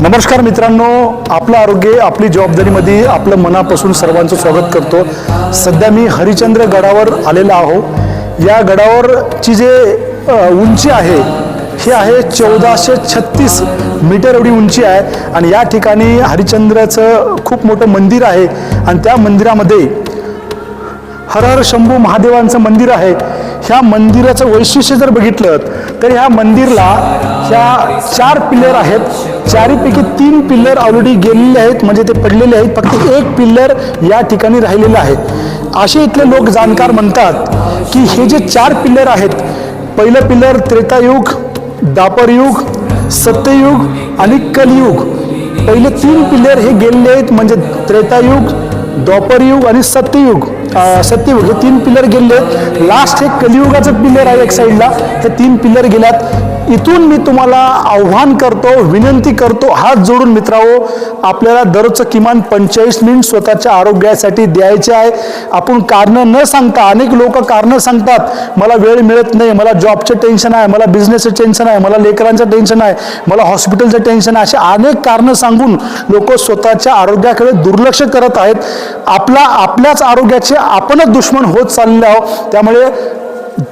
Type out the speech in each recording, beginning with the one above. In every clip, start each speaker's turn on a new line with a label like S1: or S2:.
S1: नमस्कार मित्रांनो, आपलं आरोग्य आपली जबाबदारीमध्ये आपलं मनापासून सर्वांचं स्वागत करतो। सध्या मी हरिश्चंद्र गडावर आलेला आहो। या गडावरची जे उंची आहे ही आहे 1436 मीटर एवढी उंची आहे आणि या ठिकाणी हरिश्चंद्राचं खूप मोठं मंदिर आहे आणि त्या मंदिरामध्ये हर हर शंभू महादेवांचं मंदिर आहे। ह्या मंदिराचं वैशिष्ट्य जर बघितलं तर ह्या मंदिरला ह्या 4 पिल्लर आहेत। चारीपैकी 3 पिल्लर ऑलरेडी गेलेले आहेत, म्हणजे ते पडलेले आहेत, फक्त एक पिल्लर या ठिकाणी राहिलेलं आहे। असे इथले लोक जाणकार म्हणतात की हे जे 4 पिल्लर आहेत, पहिलं पिल्लर त्रेतायुग, द्वापरयुग, सत्ययुग आणि कलियुग, पहिले 3 पिल्लर हे गेलेले आहेत, म्हणजे त्रेतायुग, द्वापरयुग आणि सत्ययुग हे 3 पिल्लर गेले। लास्ट हे कलियुगाचं पिल्लर आहे एक साईडला, हे 3 पिल्लर गेल्यात। इथून मी तुम्हाला आव्हान करतो, विनंती करतो, हात जोडून मित्रांनो, आपल्याला दररोजचं किमान 45 मिनिट स्वतःच्या आरोग्यासाठी द्यायचे आहे। आपण कारणं न सांगता, अनेक लोक कारणं सांगतात, मला वेळ मिळत नाही, मला जॉबचं टेन्शन आहे, मला बिझनेसचं टेन्शन आहे, मला लेकरांचं टेन्शन आहे, मला हॉस्पिटलचं टेन्शन आहे, असे अनेक कारणं सांगून लोक स्वतःच्या आरोग्याकडे दुर्लक्ष करत आहेत। आपल्याच आरोग्याचे आपणच दुश्मन होत चालले आहोत।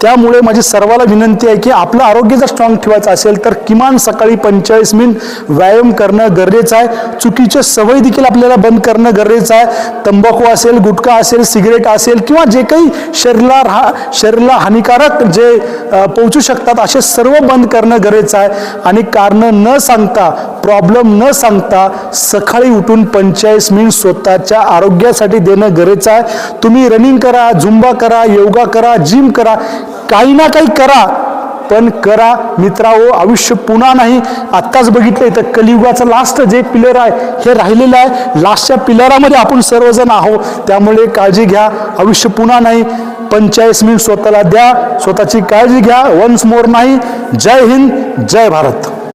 S1: त्यामुळे माझी सर्वाला विनंती आहे की आपलं आरोग्य जर स्ट्रॉंग ठेवायचं असेल तर किमान सकाळी 45 मिनिट व्यायाम करणं गरजेचं आहे। चुकीचे सवय देखील आपल्याला बंद करणं गरजेचं आहे। तंबाखू असेल, गुटखा असेल, सिगरेट असेल किंवा जे काही शरीराला हानिकारक जे पोहोचू शकतात असे सर्व बंद करणं गरजेचं आहे। आणि कारणं न सांगता, प्रॉब्लेम न सांगता सकाळी उठून 45 मिनिट स्वतःच्या आरोग्यासाठी देणं गरजेचं आहे। तुम्ही रनिंग करा, झुंबा करा, योगा करा, जिम करा, काही ना काही करा, पण करा मित्रांनो, आयुष्य पुन्हा नाही। आत्ताच बघितलं तर कलियुगाचं लास्ट जे पिलर आहे हे राहिलेलं आहे। लास्टच्या पिलरामध्ये आपण सर्वजण आहोत, त्यामुळे काळजी घ्या, आयुष्य पुन्हा नाही। 45 मिनिट स्वतःला द्या, स्वतःची काळजी घ्या। वन्स मोर नाही, जय हिंद, जय भारत।